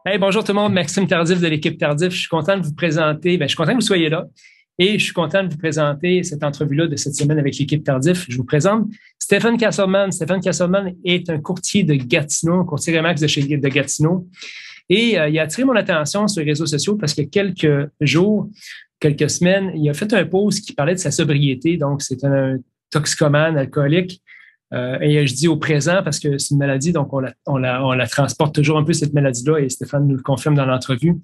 Hey, bonjour tout le monde, Maxime Tardif de l'équipe Tardif. Je suis content de vous présenter, je suis content que vous soyez là et je suis content de vous présenter cette entrevue-là de cette semaine avec l'équipe Tardif. Je vous présente Stéphane Castleman. Stéphane Castleman est un courtier de Gatineau, un courtier Remax de Gatineau. Et il a attiré mon attention sur les réseaux sociaux parce que quelques jours, quelques semaines, il a fait un post qui parlait de sa sobriété. Donc, c'est un toxicomane, alcoolique. Et je dis au présent parce que c'est une maladie, donc on la transporte toujours un peu, cette maladie-là, et Stéphane nous le confirme dans l'entrevue.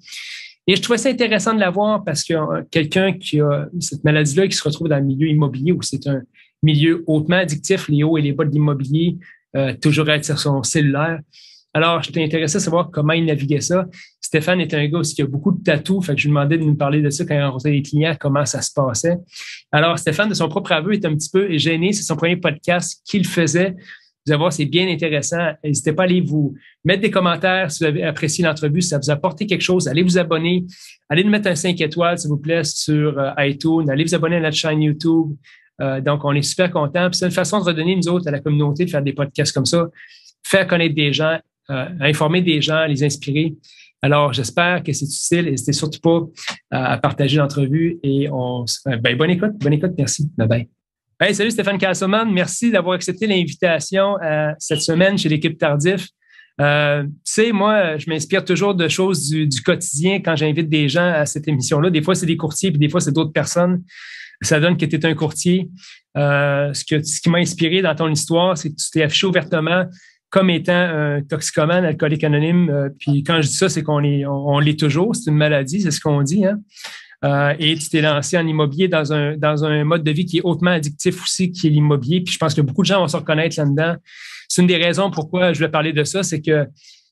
Et je trouvais ça intéressant de la voir parce que quelqu'un qui a cette maladie-là, qui se retrouve dans le milieu immobilier, où c'est un milieu hautement addictif, les hauts et les bas de l'immobilier, toujours être sur son cellulaire. Alors, j'étais intéressé à savoir comment il naviguait ça. Stéphane est un gars aussi qui a beaucoup de tatous, fait que je lui demandais de nous parler de ça quand il rencontrait les clients, comment ça se passait. Alors, Stéphane, de son propre aveu, est un petit peu gêné. C'est son premier podcast qu'il faisait. Vous allez voir, c'est bien intéressant. N'hésitez pas à aller vous mettre des commentaires si vous avez apprécié l'entrevue, si ça vous a apporté quelque chose. Allez vous abonner. Allez nous mettre un 5 étoiles, s'il vous plaît, sur iTunes. Allez vous abonner à notre chaîne YouTube. Donc, on est super contents. Puis c'est une façon de redonner, nous autres, à la communauté, de faire des podcasts comme ça, faire connaître des gens, informer des gens, les inspirer. Alors, j'espère que c'est utile. N'hésitez surtout pas à partager l'entrevue et bonne écoute, merci. Bye bye. Hey, salut Stéphane Castleman, merci d'avoir accepté l'invitation cette semaine chez l'équipe Tardif. Tu sais, moi, je m'inspire toujours de choses du quotidien quand j'invite des gens à cette émission-là. Des fois, c'est des courtiers, puis des fois, c'est d'autres personnes. Ça donne que tu es un courtier. Ce qui m'a inspiré dans ton histoire, c'est que tu t'es affiché ouvertement comme étant un toxicomane, alcoolique anonyme. Puis quand je dis ça, c'est on l'est toujours. C'est une maladie, c'est ce qu'on dit, hein? Et tu t'es lancé en immobilier dans un mode de vie qui est hautement addictif aussi, qui est l'immobilier. Puis je pense que beaucoup de gens vont se reconnaître là-dedans. C'est une des raisons pourquoi je voulais parler de ça, c'est que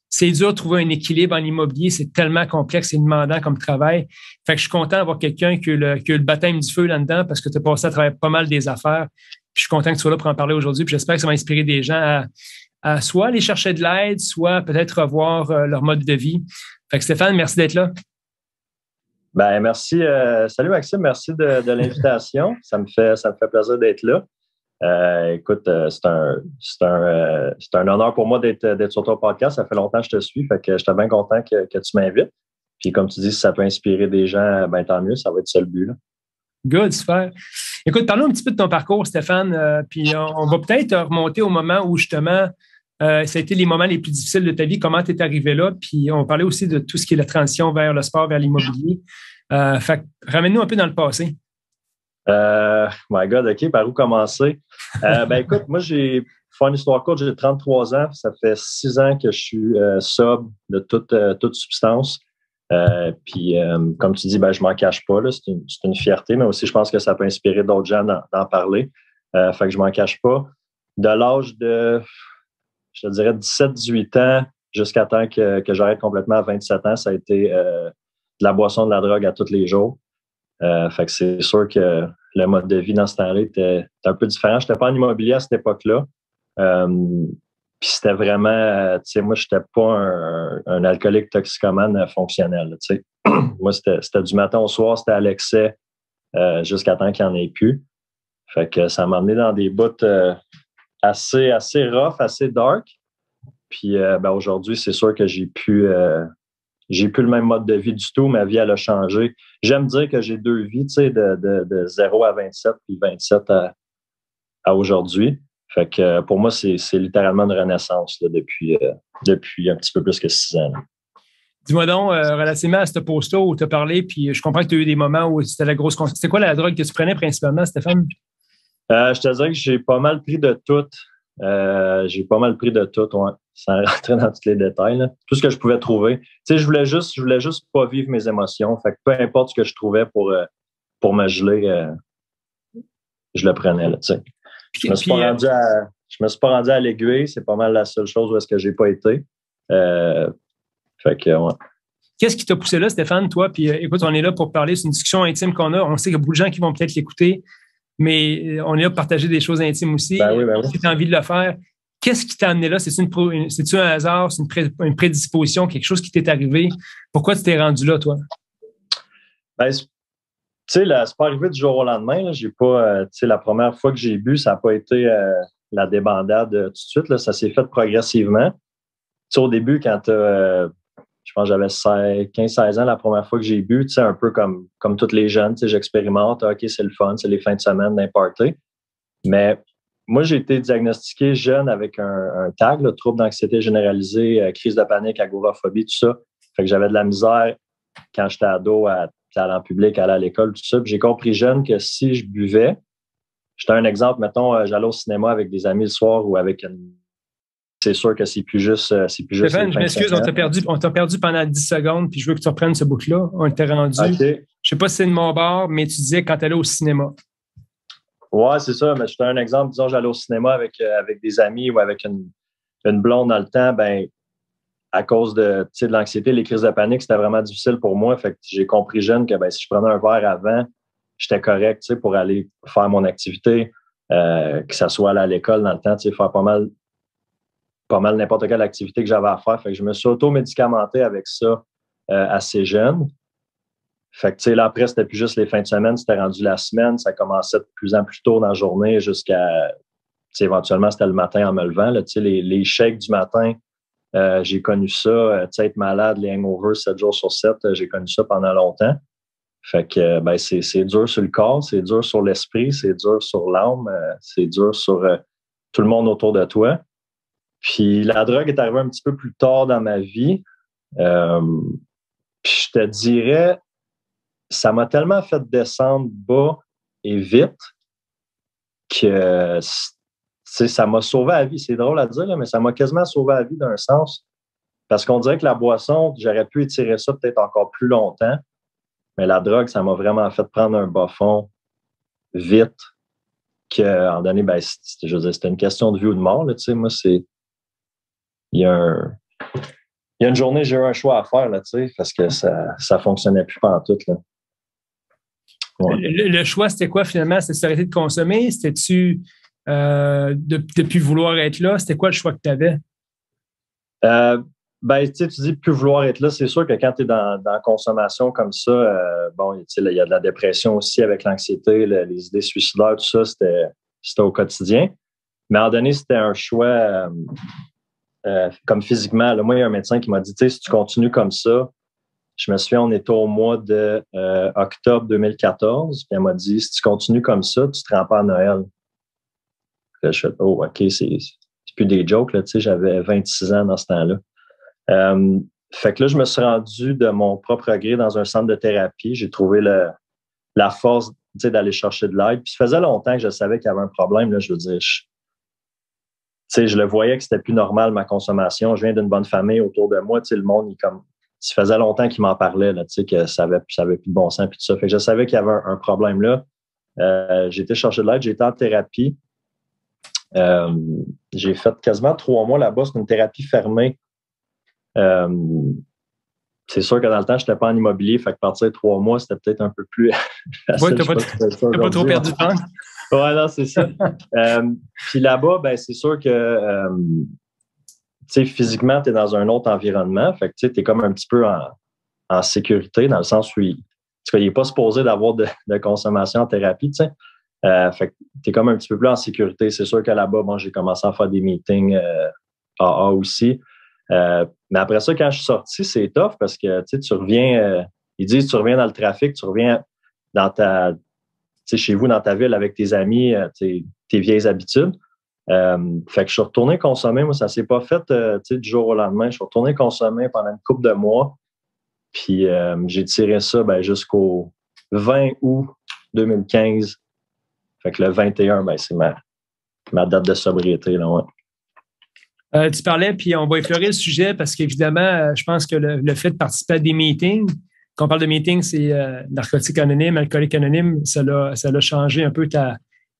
c'est dur de trouver un équilibre en immobilier. C'est tellement complexe et demandant comme travail. Fait que je suis content d'avoir quelqu'un qui a le baptême du feu là-dedans parce que tu as passé à travers pas mal des affaires. Puis je suis content que tu sois là pour en parler aujourd'hui. Puis j'espère que ça va inspirer des gens à soit aller chercher de l'aide, soit peut-être revoir leur mode de vie. Fait que Stéphane, merci d'être là. Ben merci. Salut Maxime, merci de l'invitation. Ça me fait plaisir d'être là. Écoute, c'est un honneur pour moi d'être sur ton podcast. Ça fait longtemps que je te suis, fait que j'étais bien content que tu m'invites. Puis comme tu dis, si ça peut inspirer des gens, ben tant mieux, ça va être ça le but, là. Good, super. Écoute, parlons un petit peu de ton parcours, Stéphane. Puis on va peut-être remonter au moment où justement ça a été les moments les plus difficiles de ta vie, comment tu es arrivé là, puis on parlait aussi de tout ce qui est la transition vers le sport, vers l'immobilier. Fait ramène-nous un peu dans le passé. My God, OK, par où commencer? Écoute, moi, j'ai fait une histoire courte, j'ai 33 ans, ça fait 6 ans que je suis sobre de toute substance. Puis, comme tu dis, je m'en cache pas, là, c'est une fierté, mais aussi, je pense que ça peut inspirer d'autres gens d'en parler. Fait que je m'en cache pas. De l'âge de, je te dirais, 17-18 ans, jusqu'à temps que j'arrête complètement à 27 ans, ça a été de la boisson, de la drogue à tous les jours. Fait que c'est sûr que le mode de vie dans ce temps-là était un peu différent. Je n'étais pas en immobilier à cette époque-là. Puis c'était vraiment, tu sais, moi, je n'étais pas un alcoolique toxicomane fonctionnel. Tu sais. Moi, c'était du matin au soir, c'était à l'excès jusqu'à temps qu'il n'y en ait plus. Fait que ça m'a amené dans des bouts assez rough, assez dark. Puis aujourd'hui, c'est sûr que j'ai plus le même mode de vie du tout. Ma vie, elle a changé. J'aime dire que j'ai 2 vies, tu sais, de 0 à 27, puis 27 à aujourd'hui. Fait que pour moi, c'est littéralement une renaissance là, depuis un petit peu plus que 6 ans. Là. Dis-moi donc, relativement à ce post-là où tu as parlé, puis je comprends que tu as eu des moments où c'était la grosse... C'était quoi la drogue que tu prenais principalement, Stéphane? Je te dirais que j'ai pas mal pris de tout. Ouais, sans rentrer dans tous les détails. Là. Tout ce que je pouvais trouver. Tu sais, je voulais juste pas vivre mes émotions. Fait que peu importe ce que je trouvais pour me geler, je le prenais. Là, tu sais. Je me suis pas rendu à l'aiguille. C'est pas mal la seule chose où est-ce que j'ai pas été. Fait que, ouais. Qu'est-ce qui t'a poussé là, Stéphane, toi? Puis écoute, on est là pour parler. C'est une discussion intime qu'on a. On sait qu'il y a beaucoup de gens qui vont peut-être l'écouter, mais on est là pour partager des choses intimes aussi. Ben oui. Si tu as envie de le faire, qu'est-ce qui t'a amené là? C'est-tu un hasard? C'est une prédisposition? Quelque chose qui t'est arrivé? Pourquoi tu t'es rendu là, toi? Tu sais, c'est pas arrivé du jour au lendemain. Là. J'ai pas, tu sais, la première fois que j'ai bu, ça n'a pas été la débandade tout de suite. Là. Ça s'est fait progressivement. Tu sais, au début, quand tu as Je pense que j'avais 15-16 ans la première fois que j'ai bu, tu sais, un peu comme tous les jeunes, tu sais, j'expérimente, OK, c'est le fun, c'est les fins de semaine d'un party. Mais moi, j'ai été diagnostiqué jeune avec un TAG, le trouble d'anxiété généralisée, crise de panique, agoraphobie, tout ça. Fait que j'avais de la misère quand j'étais ado à aller en public, aller à l'école, tout ça. Puis j'ai compris jeune que si je buvais, j'étais un exemple, mettons, j'allais au cinéma avec des amis le soir ou avec une. C'est sûr que c'est plus juste. Stéphane, je m'excuse, on t'a perdu pendant 10 secondes, puis je veux que tu reprennes ce bout-là. On était rendu. Okay. Je sais pas si c'est de mon bord, mais tu disais quand tu allais au cinéma. Ouais, c'est ça. Mais je te donne un exemple. Disons, j'allais au cinéma avec des amis ou avec une blonde dans le temps, ben à cause de l'anxiété, les crises de panique, c'était vraiment difficile pour moi. Fait que j'ai compris jeune que si je prenais un verre avant, j'étais correct pour aller faire mon activité, que ça soit aller à l'école dans le temps, faire pas mal n'importe quelle activité que j'avais à faire. Fait que je me suis auto-médicamenté avec ça assez jeune. Fait que là, après, c'était plus juste les fins de semaine, c'était rendu la semaine. Ça commençait de plus en plus tôt dans la journée jusqu'à éventuellement, c'était le matin en me levant. Là, les shakes du matin. J'ai connu ça, être malade, les hangovers 7 jours sur 7, j'ai connu ça pendant longtemps. Fait que c'est dur sur le corps, c'est dur sur l'esprit, c'est dur sur l'âme, c'est dur sur tout le monde autour de toi. Puis la drogue est arrivée un petit peu plus tard dans ma vie. Puis je te dirais, ça m'a tellement fait descendre bas et vite que ça m'a sauvé la vie. C'est drôle à dire, là, mais ça m'a quasiment sauvé la vie d'un sens. Parce qu'on dirait que la boisson, j'aurais pu étirer ça peut-être encore plus longtemps. Mais la drogue, ça m'a vraiment fait prendre un bas-fond vite. En donné, je veux dire, c'était une question de vie ou de mort. Là, moi, il y a une journée, j'ai eu un choix à faire là, parce que ça fonctionnait plus pantoute. Là. Ouais. Le choix, c'était quoi finalement? C'était s'arrêter de consommer? C'était-tu de plus vouloir être là? C'était quoi le choix que tu avais? Tu dis plus vouloir être là. C'est sûr que quand tu es dans la consommation comme ça, il y a de la dépression aussi avec l'anxiété, les idées suicidaires, tout ça, c'était au quotidien. Mais à un moment donné, c'était un choix comme physiquement. Là, moi, il y a un médecin qui m'a dit, si tu continues comme ça, je me souviens, on était au mois de octobre 2014, puis elle m'a dit, si tu continues comme ça, tu te rends pas à Noël. Là, je fais, oh, OK, c'est plus des jokes, là, j'avais 26 ans dans ce temps-là. Fait que là, je me suis rendu de mon propre gré dans un centre de thérapie. J'ai trouvé la force d'aller chercher de l'aide. Puis ça faisait longtemps que je savais qu'il y avait un problème. Là, je veux dire, je le voyais que c'était plus normal, ma consommation. Je viens d'une bonne famille autour de moi. Le monde, ça faisait longtemps qu'il m'en parlait, là, que ça avait plus de bon sens. Puis tout ça. Fait que je savais qu'il y avait un problème là. J'ai été chercher de l'aide. J'ai été en thérapie. J'ai fait quasiment 3 mois là-bas. C'est une thérapie fermée. C'est sûr que dans le temps, je n'étais pas en immobilier, fait que partir de 3 mois, c'était peut-être un peu plus facile. Oui, tu n'as pas trop perdu de temps. Oui, non, c'est ça. Puis là-bas, c'est sûr que physiquement, tu es dans un autre environnement, fait que tu es comme un petit peu en sécurité, dans le sens où il n'est pas supposé d'avoir de consommation en thérapie, tu sais. Fait que tu es comme un petit peu plus en sécurité. C'est sûr que là-bas, j'ai commencé à faire des meetings AA aussi. Mais après ça, quand je suis sorti, c'est tough parce que tu reviens, ils disent tu reviens dans le trafic, tu reviens dans chez vous, dans ta ville avec tes amis, tes vieilles habitudes. Fait que je suis retourné consommer. Moi, ça s'est pas fait du jour au lendemain. Je suis retourné consommer pendant une couple de mois. Puis j'ai tiré ça jusqu'au 20 août 2015. Fait que le 21, c'est ma date de sobriété. Là, ouais. Tu parlais, puis on va effleurer le sujet parce qu'évidemment, je pense que le fait de participer à des meetings, quand on parle de meetings, c'est narcotique anonyme, alcoolique anonyme, ça l'a changé un peu ta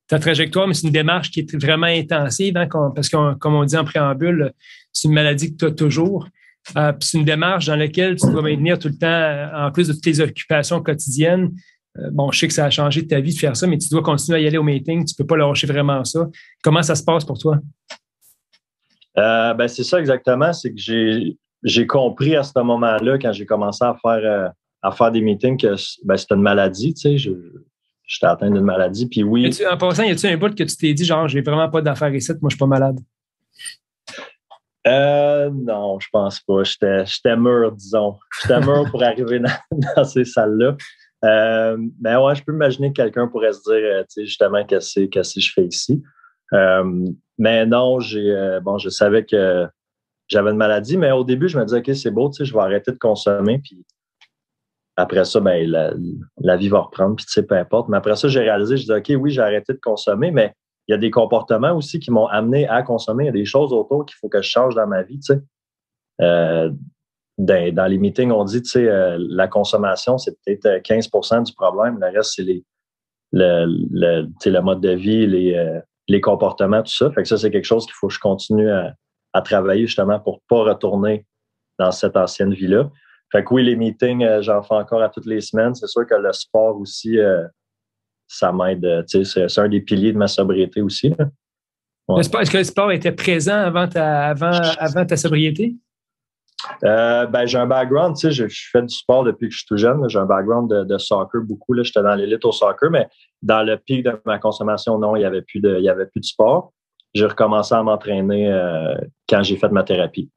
trajectoire, mais c'est une démarche qui est vraiment intensive, hein, parce que, comme on dit en préambule, c'est une maladie que tu as toujours. Puis c'est une démarche dans laquelle tu dois maintenir tout le temps, en plus de toutes tes occupations quotidiennes. Je sais que ça a changé ta vie de faire ça, mais tu dois continuer à y aller au meeting. Tu ne peux pas lâcher vraiment ça. Comment ça se passe pour toi? C'est ça exactement. C'est que j'ai compris à ce moment-là, quand j'ai commencé à faire des meetings, que c'était une maladie. Tu sais, j'étais atteint d'une maladie. Puis oui. En passant, y a-t-il un bout que tu t'es dit, genre, j'ai vraiment pas d'affaires ici, moi, je suis pas malade? Non, je pense pas. J'étais mûr, disons. J'étais mûr pour arriver dans ces salles-là. Mais ouais, je peux imaginer que quelqu'un pourrait se dire, tu sais, justement, qu'est-ce que je fais ici. Mais non, je savais que j'avais une maladie, mais au début, je me disais, OK, c'est beau, tu sais, je vais arrêter de consommer, puis après ça, ben, la vie va reprendre, puis tu sais, peu importe. Mais après ça, j'ai réalisé, je disais, OK, oui, j'ai arrêté de consommer, mais il y a des comportements aussi qui m'ont amené à consommer. Il y a des choses autour qu'il faut que je change dans ma vie, tu sais. Dans les meetings, on dit, tu sais, la consommation, c'est peut-être 15% du problème. Le reste, c'est le mode de vie, les comportements, tout ça. Fait que ça, c'est quelque chose qu'il faut que je continue à travailler justement pour pas retourner dans cette ancienne vie-là. Fait que oui, les meetings, j'en fais encore à toutes les semaines. C'est sûr que le sport aussi, ça m'aide. Tu sais, c'est un des piliers de ma sobriété aussi, là. Ouais. Est-ce que le sport était présent avant ta sobriété? Ben, j'ai un background, tu sais, je fais du sport depuis que je suis tout jeune. J'ai un background de soccer beaucoup. Là, j'étais dans l'élite au soccer, mais dans le pic de ma consommation, non, il n'y avait plus de sport. J'ai recommencé à m'entraîner quand j'ai fait ma thérapie.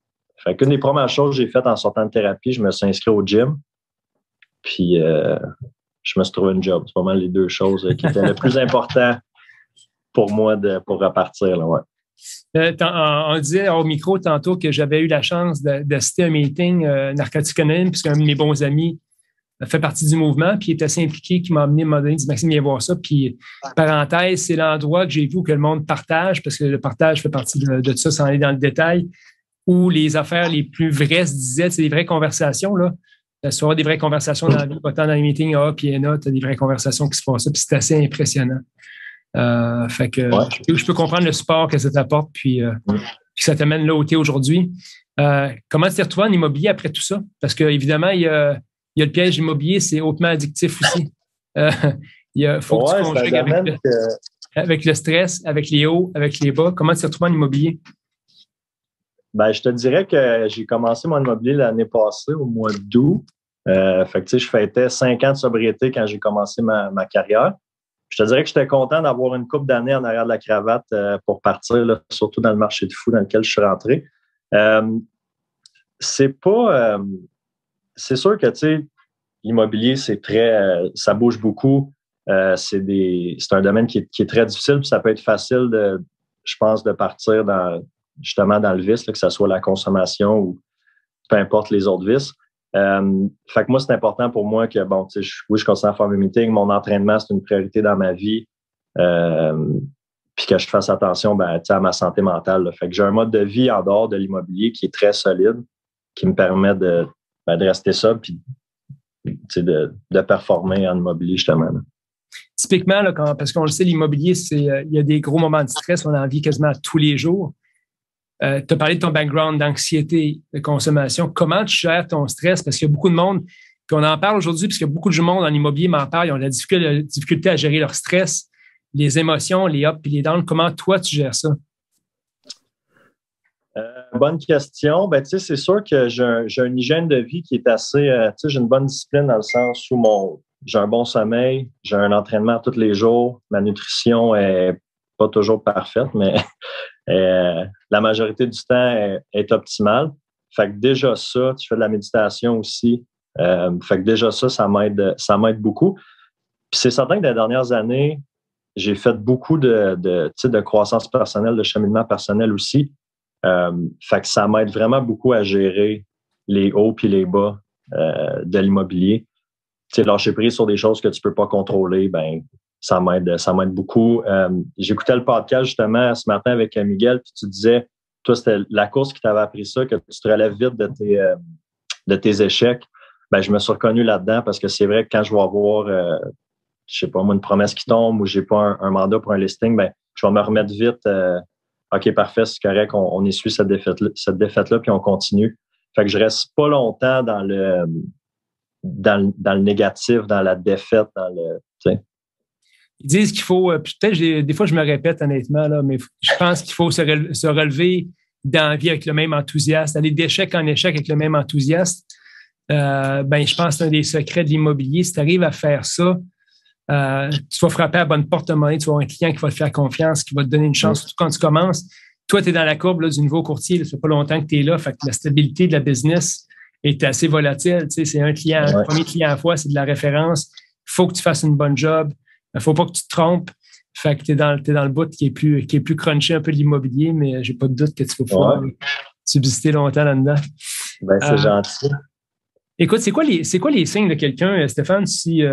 Fait qu'une des premières choses que j'ai faites en sortant de thérapie, je me suis inscrit au gym. Puis je me suis trouvé une job. C'est pas mal les deux choses qui étaient le plus important pour moi pour repartir. Là, ouais. On disait au micro tantôt que j'avais eu la chance d'assister à un meeting Narcotiques Anonymes, puisqu'un de mes bons amis fait partie du mouvement, puis il est assez impliqué, qui m'a amené, il dit Maxime, viens voir ça. Puis, parenthèse, c'est l'endroit que j'ai vu que le monde partage, parce que le partage fait partie de ça, sans aller dans le détail, où les affaires les plus vraies se disaient, c'est des vraies conversations, là. Tu auras des vraies conversations dans la vie, pas tant dans les meetings A puis N, tu as des vraies conversations qui se passent, puis c'est assez impressionnant. Fait que ouais. Je peux comprendre le support que ça t'apporte, puis que ça t'amène là où tu es aujourd'hui. Comment tu t'es retrouvé en immobilier après tout ça? Parce qu'évidemment, il y a le piège immobilier, c'est hautement addictif aussi. Il faut que tu conjugues avec le stress, avec les hauts, avec les bas. Comment tu t'es retrouvé en immobilier? Ben, je te dirais que j'ai commencé mon immobilier l'année passée, au mois d'août. Fait que, tu sais, je fêtais 5 ans de sobriété quand j'ai commencé ma carrière. Je te dirais que j'étais content d'avoir une couple d'années en arrière de la cravate pour partir, là, surtout dans le marché de fou dans lequel je suis rentré. C'est sûr que, tu sais, l'immobilier, c'est ça bouge beaucoup. C'est un domaine qui est très difficile, puis ça peut être facile je pense, de partir justement dans le vice, là, que ce soit la consommation ou peu importe les autres vices. Fait que moi, c'est important pour moi que, bon, tu sais, je continue à faire mes meetings, mon entraînement, c'est une priorité dans ma vie, puis que je fasse attention, ben, tu sais, à ma santé mentale, là. Fait que j'ai un mode de vie en dehors de l'immobilier qui est très solide, qui me permet de rester ça, puis tu sais, de performer en immobilier, justement, là. Typiquement, là, parce qu'on le sait, l'immobilier, il y a des gros moments de stress, on en vit quasiment tous les jours. Tu as parlé de ton background d'anxiété, de consommation. Comment tu gères ton stress? Parce qu'il y a beaucoup de monde, qu'on en parle aujourd'hui, parce qu'il y a beaucoup de monde en immobilier m'en parle, ils ont la difficulté à gérer leur stress, les émotions, les ups et les downs. Comment toi, tu gères ça? Bonne question. Ben, tu sais, c'est sûr que j'ai une hygiène de vie qui est assez... tu sais, j'ai une bonne discipline dans le sens où j'ai un bon sommeil, j'ai un entraînement tous les jours, ma nutrition est pas toujours parfaite, mais la majorité du temps est optimale. Fait que déjà ça, tu fais de la méditation aussi. Fait que déjà ça m'aide beaucoup. Puis c'est certain que dans les dernières années, j'ai fait beaucoup de croissance personnelle, de cheminement personnel aussi. Fait que ça m'aide vraiment beaucoup à gérer les hauts puis les bas de l'immobilier. Tu sais, lâcher prise sur des choses que tu peux pas contrôler, ben ça m'aide beaucoup. J'écoutais le podcast justement ce matin avec Miguel, puis tu disais, toi, c'était la course qui t'avait appris ça, que tu te relèves vite de tes échecs. Ben, je me suis reconnu là-dedans parce que c'est vrai que quand je vais avoir, je sais pas moi, une promesse qui tombe ou j'ai pas un mandat pour un listing, ben, je vais me remettre vite. OK, parfait, c'est correct, on essuie cette défaite-là, puis on continue. Fait que je reste pas longtemps dans le négatif, dans la défaite, tu sais. Ils disent qu'il faut, peut-être des fois je me répète honnêtement, là, mais je pense qu'il faut se relever dans la vie avec le même enthousiasme, aller d'échec en échec avec le même enthousiasme. Ben, je pense que c'est un des secrets de l'immobilier. Si tu arrives à faire ça, tu vas frapper à la bonne porte à un moment donné, tu vas avoir un client qui va te faire confiance, qui va te donner une chance, surtout quand tu commences. toi, tu es dans la courbe là, du nouveau courtier. Ça fait pas longtemps que tu es là. Fait que la stabilité de la business est assez volatile. Tu sais, c'est un client, un premier client à la fois, c'est de la référence. Il faut que tu fasses une bonne job. Il ne faut pas que tu te trompes. Fait que tu es dans le bout qui est plus crunché un peu de l'immobilier, mais j'ai pas de doute que tu vas pouvoir subsister longtemps là-dedans. Ben, c'est gentil. Écoute, c'est quoi les signes de quelqu'un, Stéphane, si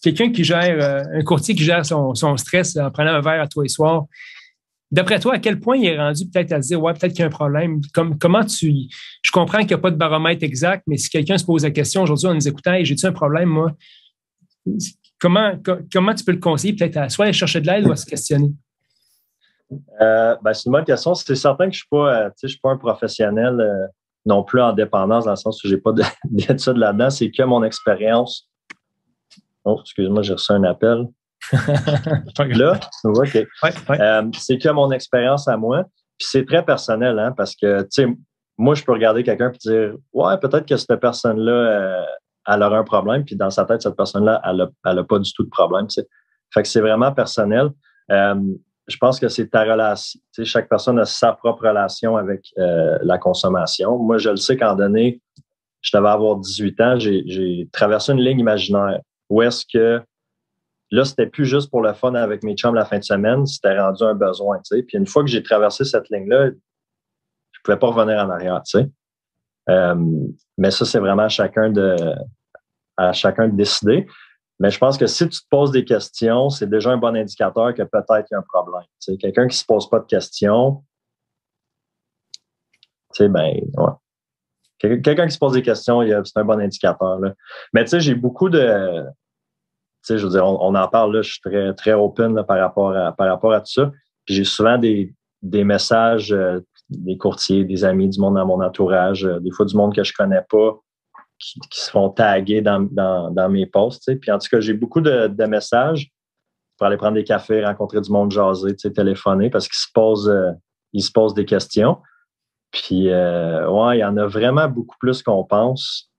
quelqu'un qui gère, un courtier qui gère son stress en prenant un verre à tous les soirs, d'après toi, à quel point il est rendu peut-être à se dire, ouais, peut-être qu'il y a un problème. Je comprends qu'il n'y a pas de baromètre exact, mais si quelqu'un se pose la question aujourd'hui en nous écoutant, hey, j'ai-tu un problème, moi? Comment tu peux le conseiller peut-être à soit aller chercher de l'aide ou à se questionner? Ben, c'est une bonne question. C'est certain que je ne suis pas un professionnel non plus en dépendance, dans le sens où je n'ai pas d'études là-dedans. C'est que mon expérience. Oh, excuse-moi, j'ai reçu un appel. Là, OK. Ouais. C'est que mon expérience à moi. Puis c'est très personnel, hein, parce que, tu sais, moi, je peux regarder quelqu'un et dire, ouais, peut-être que cette personne-là, elle aura un problème. Puis dans sa tête, cette personne-là, elle a pas du tout de problème, tu sais. Fait que c'est vraiment personnel. Je pense que c'est ta relation. Tu sais, chaque personne a sa propre relation avec la consommation. Moi, je le sais qu'en donné, je devais avoir 18 ans, j'ai traversé une ligne imaginaire où est-ce que là, c'était plus juste pour le fun avec mes chums la fin de semaine, c'était rendu un besoin, tu sais. Puis une fois que j'ai traversé cette ligne-là, je pouvais pas revenir en arrière, tu sais. Mais ça, c'est vraiment à chacun de décider. Mais je pense que si tu te poses des questions, c'est déjà un bon indicateur que peut-être il y a un problème. Tu sais, quelqu'un qui se pose pas de questions, tu sais, ben, ouais. Quelqu'un qui se pose des questions, c'est un bon indicateur, là. Mais tu sais, j'ai beaucoup de... Tu sais, je veux dire, on en parle, là, je suis très, très open là, par rapport à tout ça. Puis j'ai souvent des messages des courtiers, des amis, du monde dans mon entourage, des fois du monde que je connais pas, qui se font taguer dans mes posts. Tu sais. Puis en tout cas, j'ai beaucoup de messages pour aller prendre des cafés, rencontrer du monde, jaser, tu sais, téléphoner, parce qu'ils se posent des questions. Puis ouais, il y en a vraiment beaucoup plus qu'on pense.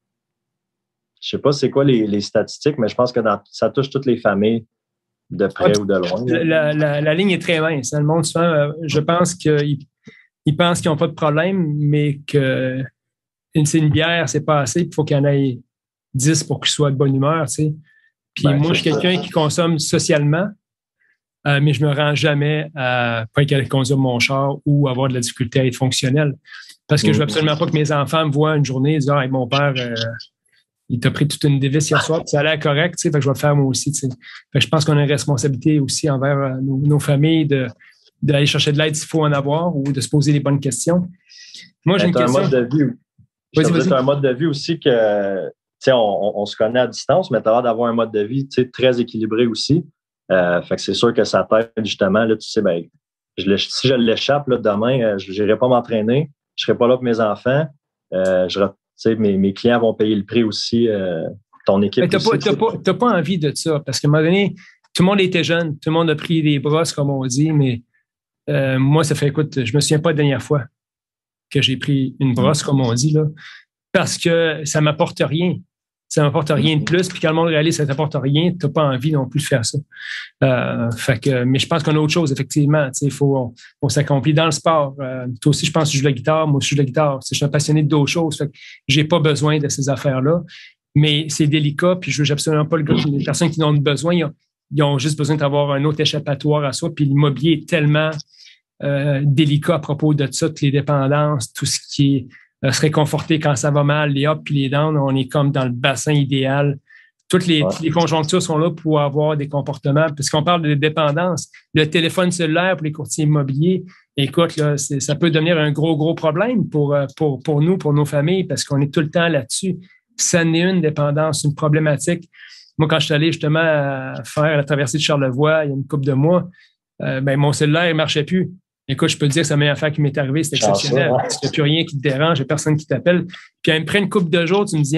Je sais pas c'est quoi les statistiques, mais je pense que ça touche toutes les familles, de près ou de loin. La ligne est très mince. Le monde, souvent, je pense qu'ils pensent qu'ils n'ont pas de problème, mais que une bière, c'est pas assez. Il faut qu'il y en ait 10 pour qu'ils soient de bonne humeur. Tu sais. Puis moi, je suis quelqu'un qui consomme socialement, mais je me rends jamais à pas être capable de conduire mon char ou avoir de la difficulté à être fonctionnel. Parce que je veux absolument pas que mes enfants me voient une journée et disent « Ah, mon père... il t'a pris toute une dévisse hier soir, puis ça a l'air correct, tu sais, fait que je vais le faire moi aussi, tu sais. Fait que je pense qu'on a une responsabilité aussi envers nos familles d'aller chercher de l'aide s'il faut en avoir ou de se poser les bonnes questions. Moi, j'ai une question. Un mode de vie. C'est un mode de vie aussi que, tu sais, on se connaît à distance, mais tu as l'air d'avoir un mode de vie, tu sais, très équilibré aussi. Fait que c'est sûr que ça t'aide justement, là, tu sais, ben, si je l'échappe, là, demain, je n'irai pas m'entraîner, je serai pas là pour mes enfants, tu sais, mes clients vont payer le prix aussi, ton équipe mais t'as pas envie de ça, parce qu'à un moment donné, tout le monde était jeune, tout le monde a pris des brosses, comme on dit, mais moi, ça fait, écoute, je me souviens pas la dernière fois que j'ai pris une brosse, comme on dit, là, parce que ça m'apporte rien. Ça m'apporte rien de plus, puis quand le monde réalise que ça t'apporte rien, t'as pas envie non plus de faire ça. Mais je pense qu'on a autre chose, effectivement. Il faut s'accomplir dans le sport. Toi aussi, je pense que tu joues de la guitare. Moi aussi, je joue de la guitare. Je suis un passionné d'autres choses. Fait que j'ai pas besoin de ces affaires-là. Mais c'est délicat, puis je veux absolument pas les personnes qui en ont besoin. Ils ont juste besoin d'avoir un autre échappatoire à soi. Puis l'immobilier est tellement délicat à propos de ça, toutes les dépendances, tout ce qui est se réconforter quand ça va mal, les ups et les downs, on est comme dans le bassin idéal. Toutes les conjonctures sont là pour avoir des comportements. Puisqu'on parle de dépendance, le téléphone cellulaire pour les courtiers immobiliers, écoute, là, ça peut devenir un gros problème pour nous, pour nos familles, parce qu'on est tout le temps là-dessus. Ça n'est une dépendance, une problématique. Moi, quand je suis allé justement faire la traversée de Charlevoix il y a une couple de mois, mon cellulaire ne marchait plus. Écoute, je peux te dire que c'est la meilleure affaire qui m'est arrivée, c'est exceptionnel. Il n'y a plus rien qui te dérange, il n'y a personne qui t'appelle. Puis après une couple de jours, tu dis,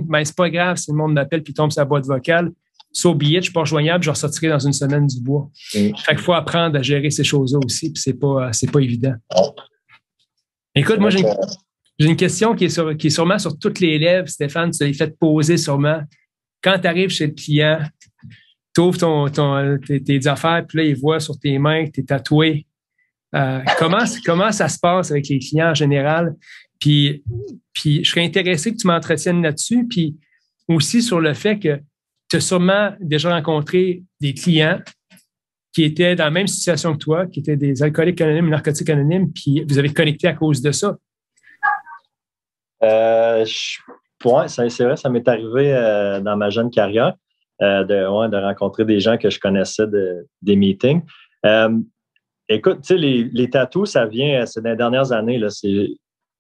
ben, c'est pas grave si le monde m'appelle puis tombe sur la boîte vocale. So be it, je suis pas rejoignable, je ressortirai dans une semaine du bois. Fait qu'il faut apprendre à gérer ces choses-là aussi, puis c'est pas évident. Écoute, moi, j'ai une question qui est sûrement sur toutes les lèvres, Stéphane, tu l'as fait poser sûrement. Quand tu arrives chez le client, tu ouvres tes affaires, puis là, il voit sur tes mains que tu es tatoué Comment ça se passe avec les clients en général? Puis je serais intéressé que tu m'entretiennes là-dessus. Puis aussi sur le fait que tu as sûrement déjà rencontré des clients qui étaient dans la même situation que toi, qui étaient des alcooliques anonymes, narcotiques anonymes, puis vous avez connecté à cause de ça. Ouais, c'est vrai, ça m'est arrivé dans ma jeune carrière de rencontrer des gens que je connaissais des meetings. Écoute, tu sais, les tatous, ça vient, c'est dans les dernières années. Là,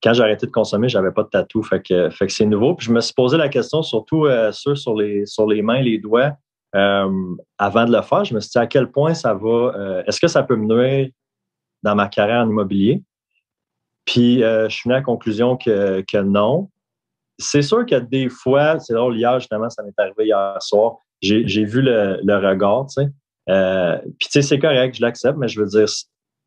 quand j'ai arrêté de consommer, j'avais pas de tatou, fait que c'est nouveau. Puis je me suis posé la question, surtout ceux sur les mains, les doigts, avant de le faire. Je me suis dit à quel point ça va, est-ce que ça peut me nuire dans ma carrière en immobilier? Puis je suis venu à la conclusion que non. C'est sûr que des fois, c'est drôle, hier, justement, ça m'est arrivé hier soir, j'ai vu le regard, tu sais. Puis, tu sais, c'est correct, je l'accepte, mais je veux dire,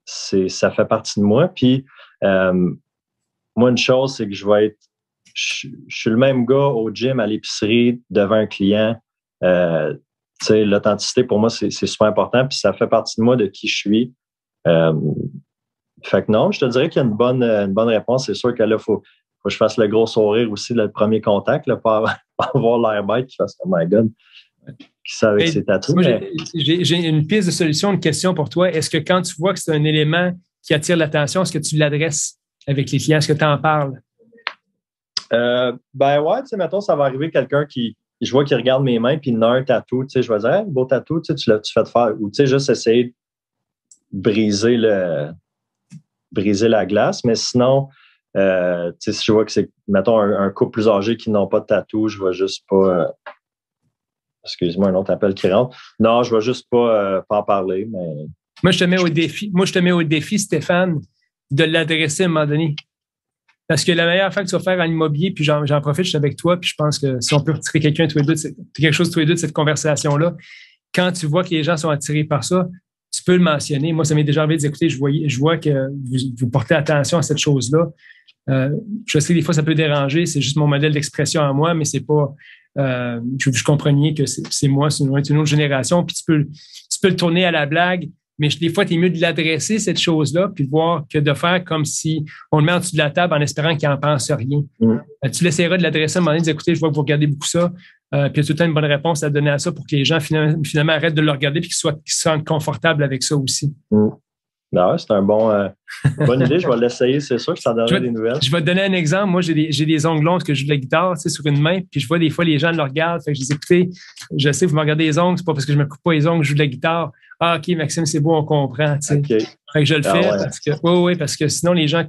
ça fait partie de moi. Puis, moi, une chose, c'est que je suis le même gars au gym, à l'épicerie, devant un client. Tu sais, l'authenticité, pour moi, c'est super important, puis ça fait partie de moi, de qui je suis. Fait que non, je te dirais qu'il y a une bonne réponse. C'est sûr que là, faut que je fasse le gros sourire aussi, le premier contact, là, pas avoir l'air bête qui fasse « Oh my God », qui ça avec ses tatous. Moi, j'ai une piste de solution, une question pour toi. Est-ce que quand tu vois que c'est un élément qui attire l'attention, est-ce que tu l'adresses avec les clients? Est-ce que tu en parles? Ben ouais, tu sais, mettons, ça va arriver quelqu'un je vois qu'il regarde mes mains puis il a un tatou, tu sais, je vais dire, hey, beau tatou, tu sais, tu fais te faire, ou tu sais, juste essayer de briser la glace, mais sinon, tu sais, si je vois que c'est, mettons, un couple plus âgé qui n'ont pas de tatou, je vais juste pas, excuse-moi, un autre appel qui rentre. Non, je vais juste pas en parler, mais... Moi, je te mets au défi, Stéphane, de l'adresser à un moment donné. Parce que la meilleure affaire que tu vas faire en immobilier, puis j'en profite, je suis avec toi, puis je pense que si on peut retirer quelque chose tous les deux de cette conversation-là, quand tu vois que les gens sont attirés par ça, tu peux le mentionner. Moi, ça m'est déjà arrivé de dire, écoutez, je vois que vous portez attention à cette chose-là. Je sais que des fois, ça peut déranger, c'est juste mon modèle d'expression à moi, mais c'est pas... je comprenais que c'est moi, c'est une autre génération, puis tu peux le tourner à la blague, mais des fois, tu es mieux de l'adresser, cette chose-là, puis de voir que de faire comme si on le met en dessous de la table en espérant qu'il n'en pense rien. Tu l'essaieras de l'adresser à un moment donné, de dire, écoutez, je vois que vous regardez beaucoup ça, puis il y a tout le temps une bonne réponse à donner à ça pour que les gens finalement arrêtent de le regarder et qu'ils se sentent confortables avec ça aussi. Non, c'est bonne idée. Je vais l'essayer. C'est sûr que ça donnerait des nouvelles. Je vais te donner un exemple. Moi, j'ai des ongles longs parce que je joue de la guitare, tu sais, sur une main. Puis je vois des fois les gens le regardent. Fait que je dis, écoutez, je sais, vous me regardez les ongles. C'est pas parce que je me coupe pas les ongles, je joue de la guitare. Ah, OK, Maxime, c'est beau, on comprend, tu sais. Okay. Fait que je le fais parce que sinon, les gens,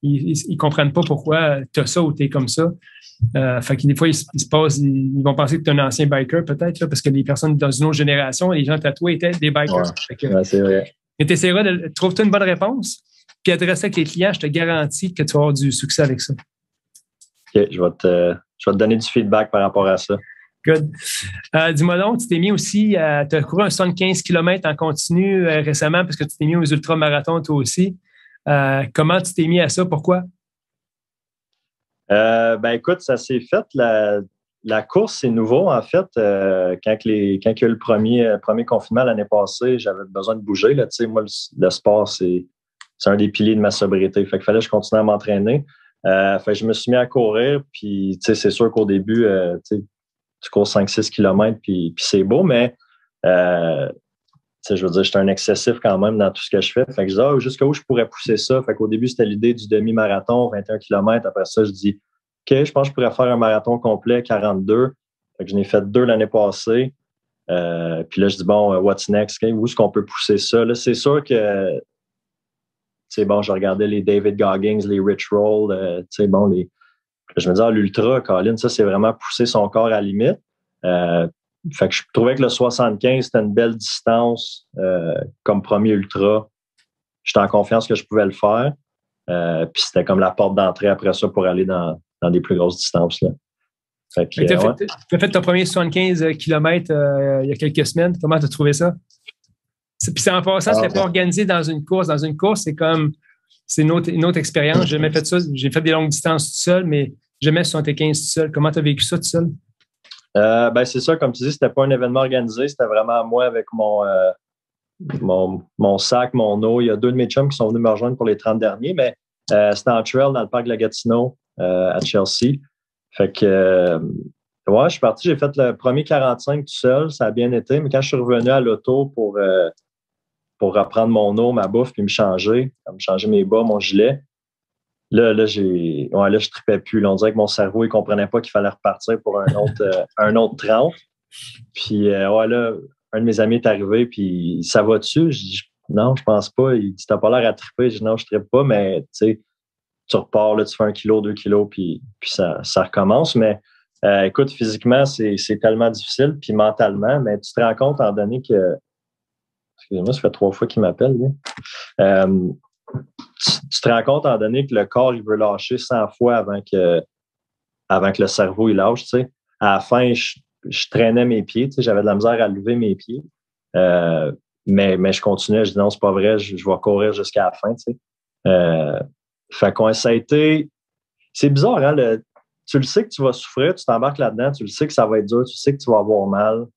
ils comprennent pas pourquoi tu as ça ou tu es comme ça. Fait que des fois, ils vont penser que tu es un ancien biker, peut-être, là, parce que les personnes dans une autre génération, les gens tatoués étaient des bikers. Ouais, c'est vrai. Et tu essaieras de trouver une bonne réponse, puis adresser avec les clients, je te garantis que tu vas avoir du succès avec ça. OK, je vais te donner du feedback par rapport à ça. Good. Dis-moi donc, tu t'es mis aussi, tu as couru un 75 km en continu récemment parce que tu t'es mis aux ultramarathons toi aussi. Comment tu t'es mis à ça? Pourquoi? Ben écoute, ça s'est fait. La course, c'est nouveau, en fait. Quand il y a eu le premier confinement l'année passée, j'avais besoin de bouger. Là. Tu sais, moi, le sport, c'est un des piliers de ma sobriété. Fait qu'il fallait que je continue à m'entraîner. Fait que je me suis mis à courir. Puis, tu sais, c'est sûr qu'au début, tu cours 5-6 km, puis c'est beau, mais je veux dire, j'étais un excessif quand même dans tout ce que je fais. Fait que je disais, jusqu'où je pourrais pousser ça? Fait qu'au début, c'était l'idée du demi-marathon, 21 km. Après ça, je dis, OK, je pense que je pourrais faire un marathon complet, 42. Fait que j'en ai fait 2 l'année passée. Puis là, je dis, bon, what's next? Où est-ce qu'on peut pousser ça? Là, c'est sûr que, je regardais les David Goggins, les Rich Roll, je me disais, l'ultra, Colin, ça, c'est vraiment pousser son corps à la limite. Fait que je trouvais que le 75, c'était une belle distance comme premier ultra. J'étais en confiance que je pouvais le faire. Puis c'était comme la porte d'entrée après ça pour aller dans des plus grosses distances. Là. Fait que, tu as fait ton premier 75 km il y a quelques semaines. Comment tu as trouvé ça? Puis en passant, c'était pas organisé dans une course. Dans une course, c'est une autre expérience. J'ai jamais fait ça. J'ai fait des longues distances tout seul, mais jamais 75 tout seul. Comment tu as vécu ça tout seul? Ben c'est ça, comme tu dis, c'était pas un événement organisé. C'était vraiment moi avec mon sac, mon eau. Il y a 2 de mes chums qui sont venus me rejoindre pour les 30 derniers, mais c'était en trail dans le parc de la Gatineau à Chelsea. Fait que, ouais, je suis parti, j'ai fait le premier 45 tout seul, ça a bien été, mais quand je suis revenu à l'auto pour reprendre mon eau, ma bouffe, puis me changer mes bas, mon gilet, là, je tripais plus. Là, on dirait que mon cerveau, il comprenait pas qu'il fallait repartir pour un autre 30. Puis, ouais, là, un de mes amis est arrivé, puis ça va-tu? Je dis, non, je pense pas. Il dit, t'as pas l'air à triper. Je dis, non, je trippe pas, mais tu sais, tu repars, là, tu fais 1 kilo, 2 kilos, puis ça recommence. Mais écoute, physiquement, c'est tellement difficile, puis mentalement, mais tu te rends compte, en donné que, excusez-moi, ça fait 3 fois qu'il m'appelle, tu te rends compte, en donné que le corps, il veut lâcher 100 fois avant que le cerveau, il lâche, tu sais. À la fin, je traînais mes pieds, tu sais, j'avais de la misère à lever mes pieds. Mais je continuais, je dis non, c'est pas vrai, je vais courir jusqu'à la fin, tu sais. Fait que ça a été... C'est bizarre, hein? Tu le sais que tu vas souffrir, tu t'embarques là-dedans, tu le sais que ça va être dur, tu sais que tu vas avoir mal,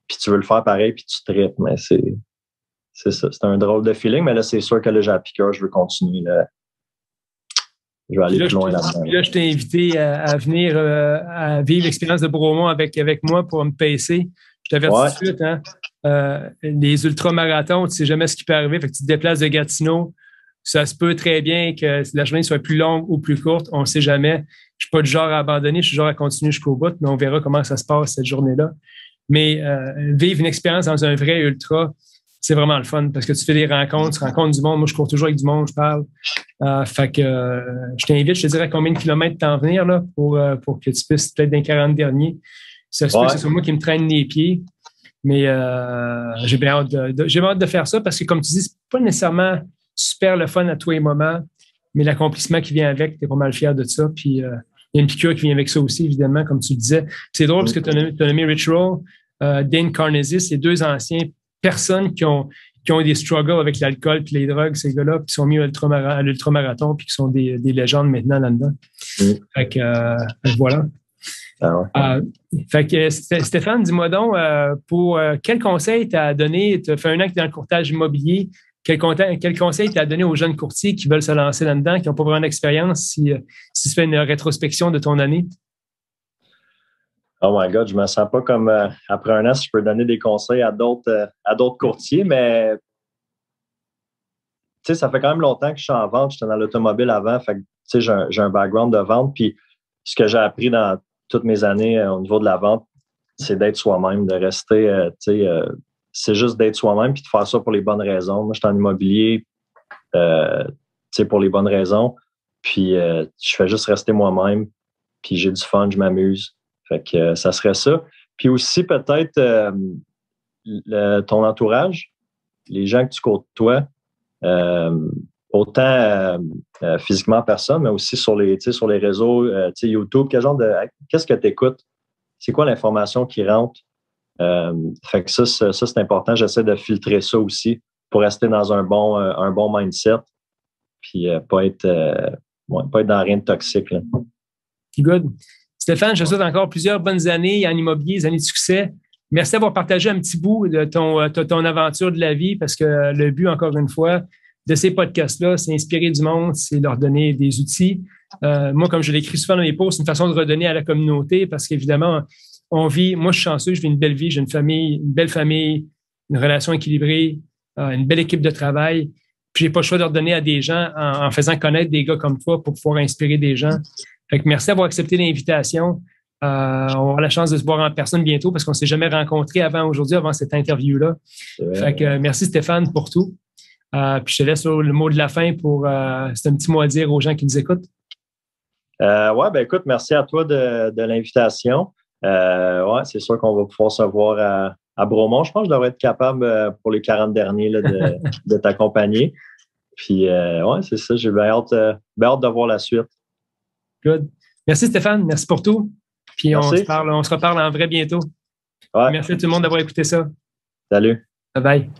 puis tu veux le faire pareil, puis tu tripes, mais c'est ça. C'est un drôle de feeling, mais là, c'est sûr que là, j'ai la piqûre, je veux continuer, là. Je vais aller plus loin là-dedans. Là, je t'ai invité à venir à vivre l'expérience de Bromont avec moi pour me pacer. Je t'avertis tout de suite, hein? Les ultramarathons, tu sais jamais ce qui peut arriver. Fait que tu te déplaces de Gatineau. Ça se peut très bien que la journée soit plus longue ou plus courte. On ne sait jamais. Je suis pas du genre à abandonner. Je suis du genre à continuer jusqu'au bout, mais on verra comment ça se passe cette journée-là. Mais vivre une expérience dans un vrai ultra, c'est vraiment le fun parce que tu fais des rencontres, tu rencontres du monde. Moi, je cours toujours avec du monde, je parle. Fait que je t'invite, je te dirais combien de kilomètres t'en venir là, pour que tu puisses peut-être dans les 40 derniers. Ça se peut que ce soit moi qui me traîne les pieds. Mais j'ai bien hâte de faire ça parce que, comme tu dis, c'est pas nécessairement super le fun à tous les moments, mais l'accomplissement qui vient avec, tu es pas mal fier de ça. Puis il y a une piqûre qui vient avec ça aussi, évidemment, comme tu le disais. C'est drôle parce que tu as nommé Rich Roll, Dane Carnegie, c'est 2 anciens personnes qui ont eu des struggles avec l'alcool et les drogues, ces gars-là, qui sont mis à l'ultramarathon puis qui sont des légendes maintenant là-dedans. Fait que voilà. Fait que Stéphane, dis-moi donc, pour quel conseil t'as donné, tu as fait 1 an que tu es dans le courtage immobilier, quel conseil t'as donné aux jeunes courtiers qui veulent se lancer là-dedans, qui n'ont pas vraiment d'expérience, si tu fais une rétrospection de ton année? Oh my God, je me sens pas comme après 1 an si je peux donner des conseils à d'autres courtiers, mais tu sais, ça fait quand même longtemps que je suis en vente. J'étais dans l'automobile avant, fait que tu sais, j'ai un background de vente. Puis ce que j'ai appris dans toutes mes années au niveau de la vente, c'est d'être soi-même, de rester, tu sais, c'est juste d'être soi-même puis de faire ça pour les bonnes raisons. Moi, je suis en immobilier, tu sais, pour les bonnes raisons. Puis je fais juste rester moi-même. Puis j'ai du fun, je m'amuse. Fait que ça serait ça. Puis aussi, peut-être, ton entourage, les gens que tu côtoies, autant physiquement en personne, mais aussi sur les réseaux, YouTube, qu'est-ce que tu écoutes? C'est quoi l'information qui rentre? Fait que ça, c'est important. J'essaie de filtrer ça aussi pour rester dans un bon mindset, puis pas être dans rien de toxique, là. Good. Stéphane, je te souhaite encore plusieurs bonnes années en immobilier, des années de succès. Merci d'avoir partagé un petit bout de ton aventure de la vie parce que le but, encore une fois, de ces podcasts-là, c'est inspirer du monde, c'est leur donner des outils. Moi, comme je l'écris souvent dans mes posts, c'est une façon de redonner à la communauté parce qu'évidemment, moi, je suis chanceux, je vis une belle vie, j'ai une belle famille, une relation équilibrée, une belle équipe de travail. Puis, j'ai pas le choix de redonner à des gens en faisant connaître des gars comme toi pour pouvoir inspirer des gens. Fait que merci d'avoir accepté l'invitation. On va avoir la chance de se voir en personne bientôt parce qu'on ne s'est jamais rencontrés avant cette interview-là. Fait que merci Stéphane pour tout. Puis je te laisse le mot de la fin pour c'est un petit mot à dire aux gens qui nous écoutent. Ouais, ben écoute, merci à toi de l'invitation. Ouais, c'est sûr qu'on va pouvoir se voir à Bromont. Je pense que je devrais être capable pour les 40 derniers là, de t'accompagner. Puis ouais, c'est ça, j'ai bien hâte de voir la suite. Good. Merci Stéphane, merci pour tout. Puis on se reparle en vrai bientôt. Ouais. Merci à tout le monde d'avoir écouté ça. Salut. Bye bye.